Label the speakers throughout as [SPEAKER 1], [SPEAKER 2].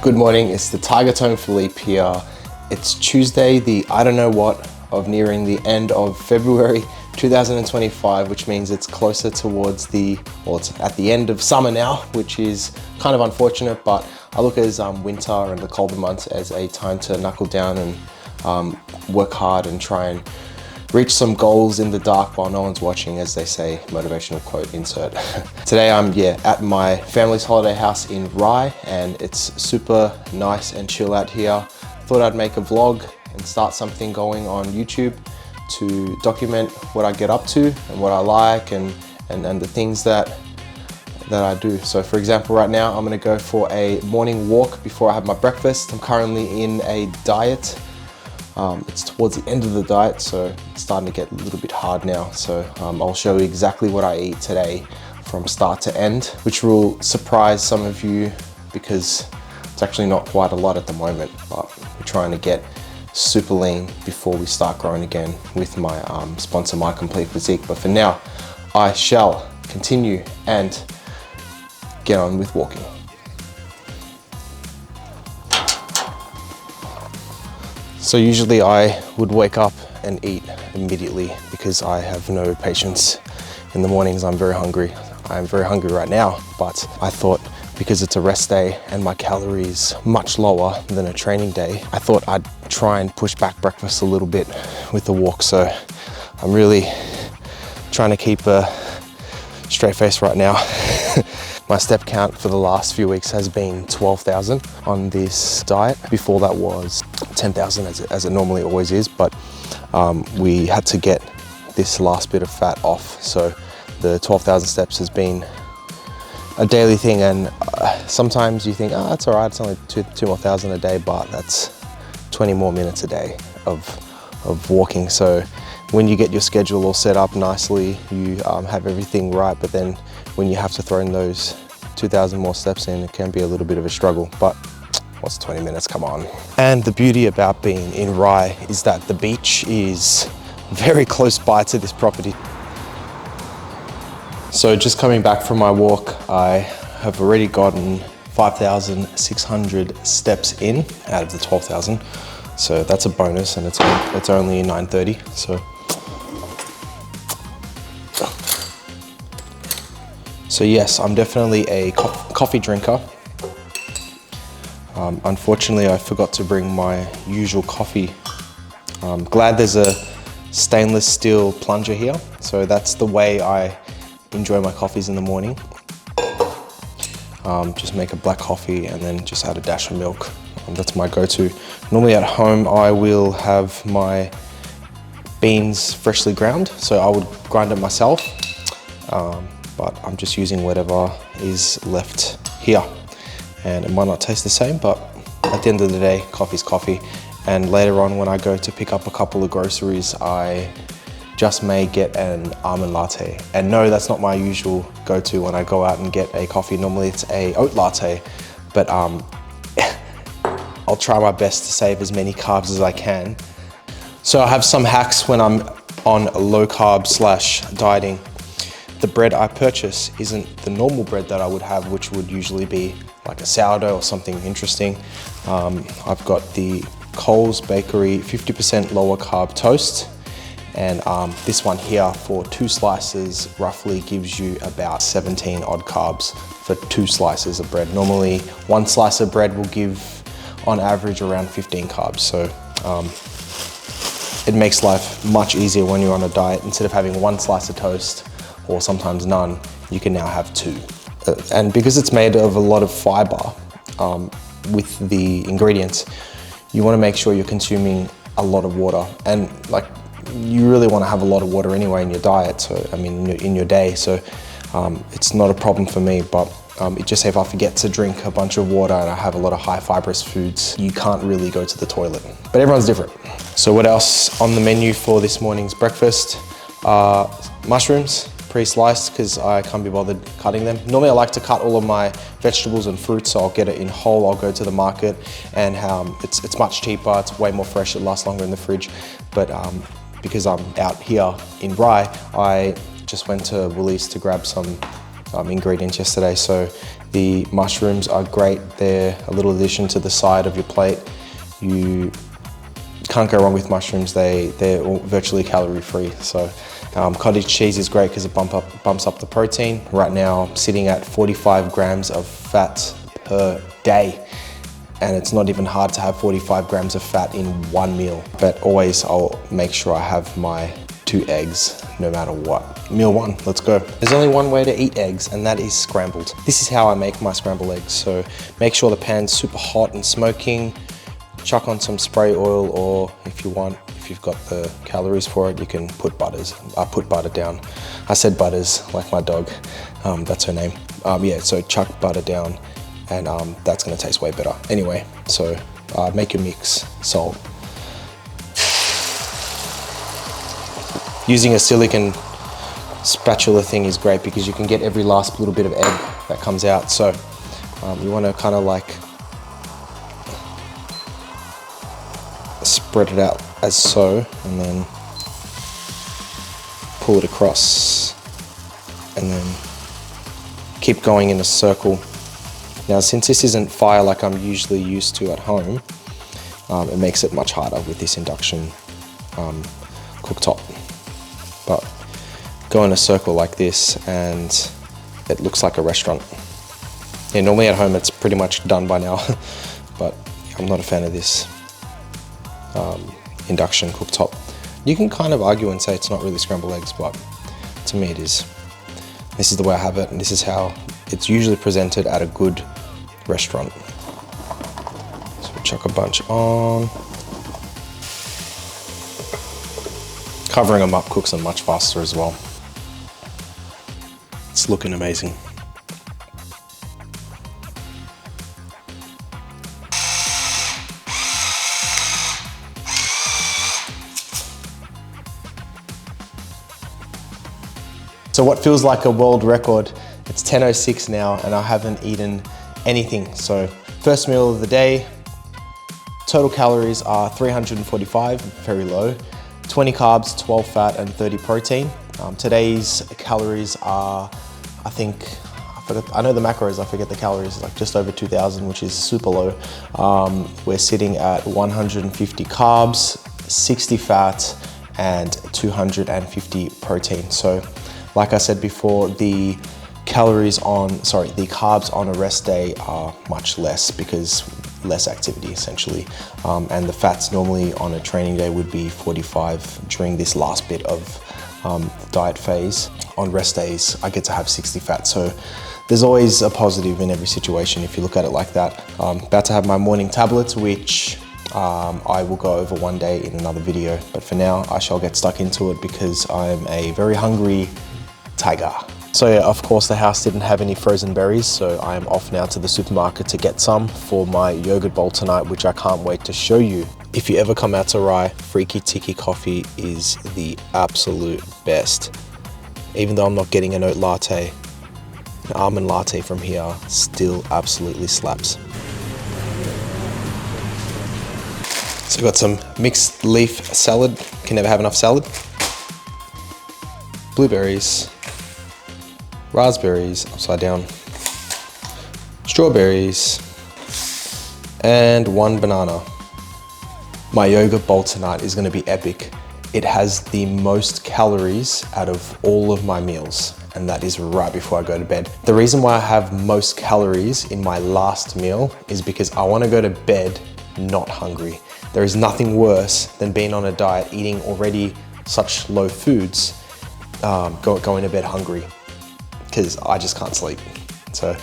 [SPEAKER 1] Good morning, it's the Tiger Tone Philippe here. It's Tuesday, the I don't know what of nearing the end of February 2025, which means it's closer towards it's at the end of summer now, which is kind of unfortunate, but I look at winter and the colder months as a time to knuckle down and work hard and try and reach some goals in the dark while no one's watching, as they say, motivational quote insert. Today I'm at my family's holiday house in Rye, and it's super nice and chill out here. Thought I'd make a vlog and start something going on YouTube to document what I get up to and what I like and the things that I do. So for example, right now I'm gonna go for a morning walk before I have my breakfast. I'm currently in a diet. It's towards the end of the diet, so it's starting to get a little bit hard now. So I'll show you exactly what I eat today from start to end, which will surprise some of you because it's actually not quite a lot at the moment, but we're trying to get super lean before we start growing again with my sponsor, My Complete Physique. But for now, I shall continue and get on with walking. So usually I would wake up and eat immediately because I have no patience in the mornings. I'm very hungry. I'm very hungry right now, but I thought because it's a rest day and my calories much lower than a training day, I thought I'd try and push back breakfast a little bit with the walk. So I'm really trying to keep a straight face right now. My step count for the last few weeks has been 12,000 on this diet. Before that was 10,000 as it normally always is, but we had to get this last bit of fat off. So the 12,000 steps has been a daily thing, and sometimes you think, oh, that's all right, it's only two more thousand a day, but that's 20 more minutes a day of walking. So when you get your schedule all set up nicely, you have everything right, but then when you have to throw in those 2,000 more steps in, it can be a little bit of a struggle, but what's 20 minutes, come on. And the beauty about being in Rye is that the beach is very close by to this property. So just coming back from my walk, I have already gotten 5,600 steps in out of the 12,000. So that's a bonus, and it's only 9:30, So yes, I'm definitely a coffee drinker. Unfortunately, I forgot to bring my usual coffee. I'm glad there's a stainless steel plunger here. So that's the way I enjoy my coffees in the morning. Just make a black coffee and then just add a dash of milk. That's my go-to. Normally at home, I will have my beans freshly ground. So I would grind it myself. But I'm just using whatever is left here. And it might not taste the same, but at the end of the day, coffee's coffee. And later on when I go to pick up a couple of groceries, I just may get an almond latte. And no, that's not my usual go-to when I go out and get a coffee. Normally it's a oat latte, but I'll try my best to save as many carbs as I can. So I have some hacks when I'm on low carb / dieting. The bread I purchase isn't the normal bread that I would have, which would usually be like a sourdough or something interesting. I've got the Coles Bakery 50% lower carb toast. And this one here for 2 slices roughly gives you about 17 odd carbs for 2 slices of bread. Normally 1 slice of bread will give on average around 15 carbs. So it makes life much easier when you're on a diet. Instead of having 1 slice of toast, or sometimes none, you can now have 2. And because it's made of a lot of fiber with the ingredients, you wanna make sure you're consuming a lot of water. And like, you really wanna have a lot of water anyway in your diet, so I mean, in your day. So it's not a problem for me, but it just if I forget to drink a bunch of water and I have a lot of high fibrous foods, you can't really go to the toilet. But everyone's different. So what else on the menu for this morning's breakfast? Mushrooms. Pre-sliced because I can't be bothered cutting them. Normally I like to cut all of my vegetables and fruits, so I'll get it in whole. I'll go to the market and it's much cheaper, it's way more fresh, it lasts longer in the fridge. But because I'm out here in Rye, I just went to Woolies to grab some ingredients yesterday. So the mushrooms are great. They're a little addition to the side of your plate. You can't go wrong with mushrooms. They're all virtually calorie free. So cottage cheese is great because it bumps up the protein. Right now I'm sitting at 45 grams of fat per day. And it's not even hard to have 45 grams of fat in one meal. But always I'll make sure I have my 2 eggs no matter what. Meal 1, let's go. There's only one way to eat eggs, and that is scrambled. This is how I make my scrambled eggs. So make sure the pan's super hot and smoking. Chuck on some spray oil, or if you've got the calories for it, you can put butters. I put butter down. I said butters, like my dog. That's her name. Yeah, so chuck butter down, and that's gonna taste way better. Anyway, so make your mix, salt. Using a silicone spatula thing is great because you can get every last little bit of egg that comes out. So you wanna kinda like spread it out as so, and then pull it across, and then keep going in a circle. Now, since this isn't fire like I'm usually used to at home, it makes it much harder with this induction cooktop. But go in a circle like this and it looks like a restaurant. Yeah, normally at home it's pretty much done by now, but I'm not a fan of this induction cooktop. You can kind of argue and say it's not really scrambled eggs, but to me it is. This is the way I have it, and this is how it's usually presented at a good restaurant. So chuck a bunch on. Covering them up cooks them much faster as well. It's looking amazing. So what feels like a world record, it's 10:06 now and I haven't eaten anything. So first meal of the day, total calories are 345, very low. 20 carbs, 12 fat, and 30 protein. Today's calories are, I know the macros, I forget the calories, like just over 2,000, which is super low. We're sitting at 150 carbs, 60 fat, and 250 protein. So, like I said before, the carbs on a rest day are much less because less activity essentially. And the fats normally on a training day would be 45 during this last bit of diet phase. On rest days, I get to have 60 fat. So there's always a positive in every situation if you look at it like that. About to have my morning tablets, which I will go over one day in another video. But for now, I shall get stuck into it because I'm a very hungry tiger. So yeah, of course the house didn't have any frozen berries, so I am off now to the supermarket to get some for my yogurt bowl tonight, which I can't wait to show you. If you ever come out to Rye, Freaky Tiki coffee is the absolute best. Even though I'm not getting an oat latte, an almond latte from here still absolutely slaps. So I've got some mixed leaf salad, can never have enough salad. Blueberries, raspberries upside down, strawberries, and 1 banana. My yogurt bowl tonight is going to be epic. It has the most calories out of all of my meals, and that is right before I go to bed. The reason why I have most calories in my last meal is because I want to go to bed not hungry. There is nothing worse than being on a diet, eating already such low foods, going to bed hungry, because I just can't sleep. So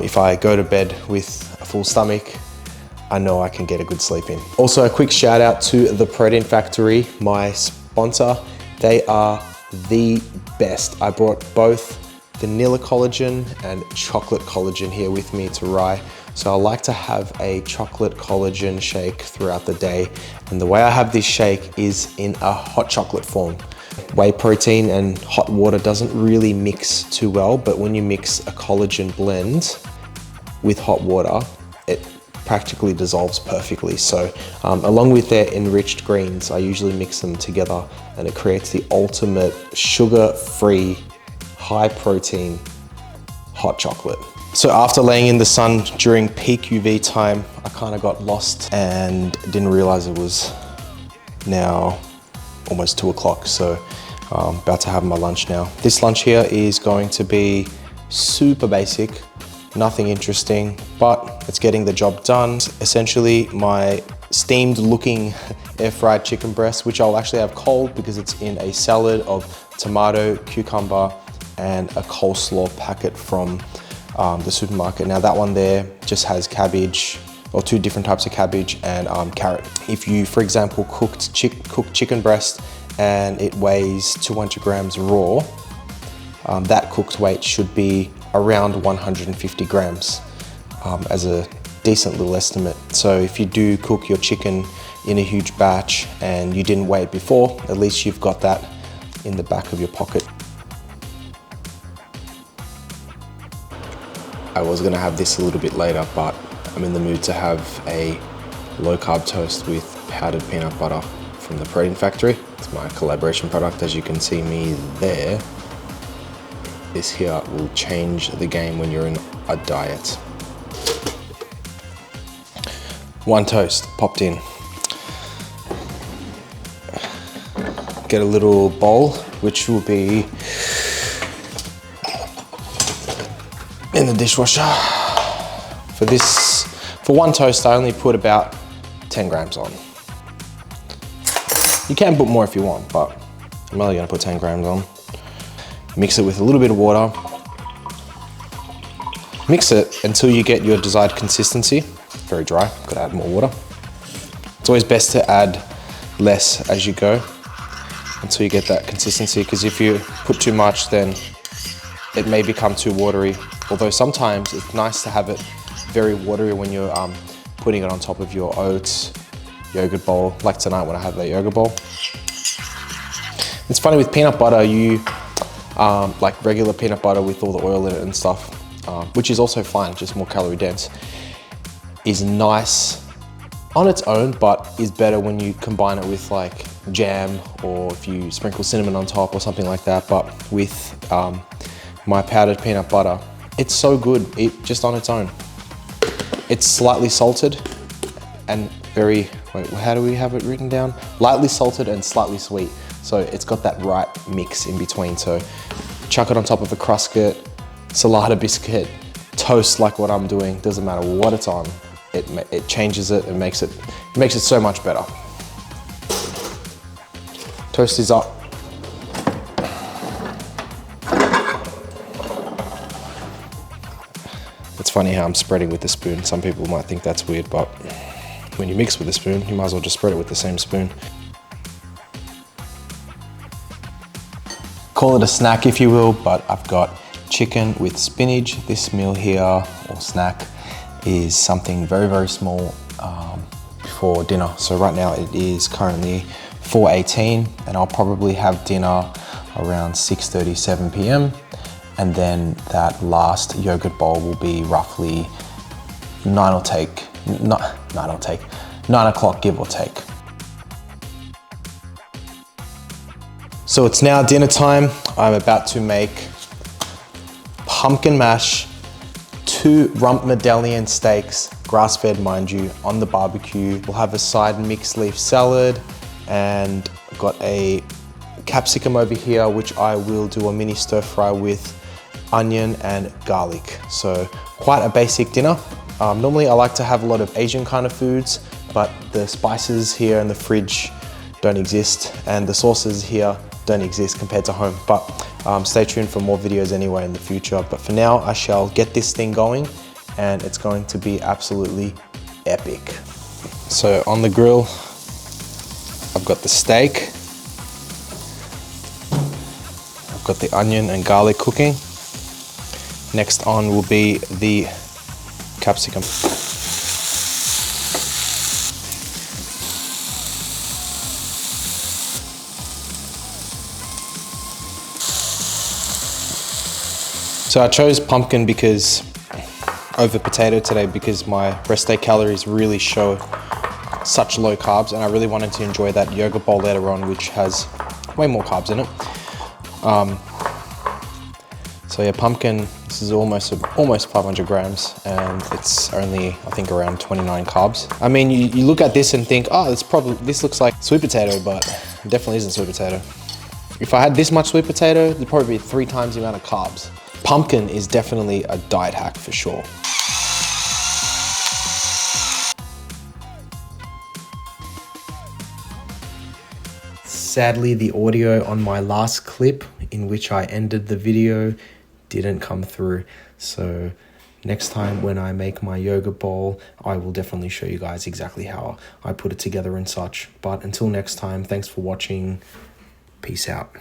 [SPEAKER 1] if I go to bed with a full stomach, I know I can get a good sleep in. Also, a quick shout out to The Protein Factory, my sponsor. They are the best. I brought both vanilla collagen and chocolate collagen here with me to Rye. So I like to have a chocolate collagen shake throughout the day. And the way I have this shake is in a hot chocolate form. Whey protein and hot water doesn't really mix too well, but when you mix a collagen blend with hot water, it practically dissolves perfectly. So along with their enriched greens, I usually mix them together and it creates the ultimate sugar-free, high protein hot chocolate. So after laying in the sun during peak UV time, I kind of got lost and didn't realize it was now almost 2 o'clock. So about to have my lunch now. This lunch here is going to be super basic, nothing interesting, but it's getting the job done. Essentially my steamed looking air fried chicken breast, which I'll actually have cold because it's in a salad of tomato, cucumber, and a coleslaw packet from the supermarket. Now that one there just has cabbage, or 2 different types of cabbage, and carrot. If you, for example, cooked chicken breast and it weighs 200 grams raw, that cooked weight should be around 150 grams as a decent little estimate. So if you do cook your chicken in a huge batch and you didn't weigh it before, at least you've got that in the back of your pocket. I was gonna have this a little bit later, but I'm in the mood to have a low carb toast with powdered peanut butter from the Protein Factory. It's my collaboration product, as you can see me there. This here will change the game when you're in a diet. 1 toast popped in. Get a little bowl, which will be in the dishwasher. For 1 toast, I only put about 10 grams on. You can put more if you want, but I'm only gonna put 10 grams on. Mix it with a little bit of water. Mix it until you get your desired consistency. Very dry, gotta add more water. It's always best to add less as you go until you get that consistency, because if you put too much, then it may become too watery. Although sometimes it's nice to have it very watery when you're putting it on top of your oats, yogurt bowl, like tonight when I have that yogurt bowl. It's funny with peanut butter, you like regular peanut butter with all the oil in it and stuff, which is also fine, just more calorie dense, is nice on its own, but is better when you combine it with like jam, or if you sprinkle cinnamon on top or something like that. But with my powdered peanut butter, it's so good, just on its own. It's slightly salted and very, wait, how do we have it written down? Lightly salted and slightly sweet. So it's got that right mix in between. So chuck it on top of a Crusket, Salada biscuit, toast like what I'm doing, doesn't matter what it's on. It changes it, it makes it so much better. Toast is up. It's funny how I'm spreading with the spoon. Some people might think that's weird, but when you mix with a spoon, you might as well just spread it with the same spoon. Call it a snack if you will, but I've got chicken with spinach. This meal here, or snack, is something very, very small before dinner. So right now it is currently 4:18 and I'll probably have dinner around 6:30, 7 p.m. And then that last yogurt bowl will be roughly 9 o'clock, give or take. So it's now dinner time. I'm about to make pumpkin mash, 2 rump medallion steaks, grass-fed mind you, on the barbecue. We'll have a side mixed leaf salad, and I've got a capsicum over here, which I will do a mini stir fry with onion and garlic. So quite a basic dinner. Normally I like to have a lot of Asian kind of foods, but the spices here in the fridge don't exist, and the sauces here don't exist compared to home. But stay tuned for more videos anyway in the future. But for now, I shall get this thing going, and it's going to be absolutely epic. So on the grill, I've got the steak, I've got the onion and garlic cooking. Next on will be the capsicum. So I chose pumpkin over potato today because my rest day calories really show such low carbs, and I really wanted to enjoy that yogurt bowl later on, which has way more carbs in it. So So yeah, pumpkin, this is almost 500 grams, and it's only, I think, around 29 carbs. I mean, you look at this and think, oh, this looks like sweet potato, but it definitely isn't sweet potato. If I had this much sweet potato, it'd probably be 3 times the amount of carbs. Pumpkin is definitely a diet hack for sure. Sadly, the audio on my last clip in which I ended the video didn't come through. So next time when I make my yogurt bowl, I will definitely show you guys exactly how I put it together and such. But until next time, thanks for watching. Peace out.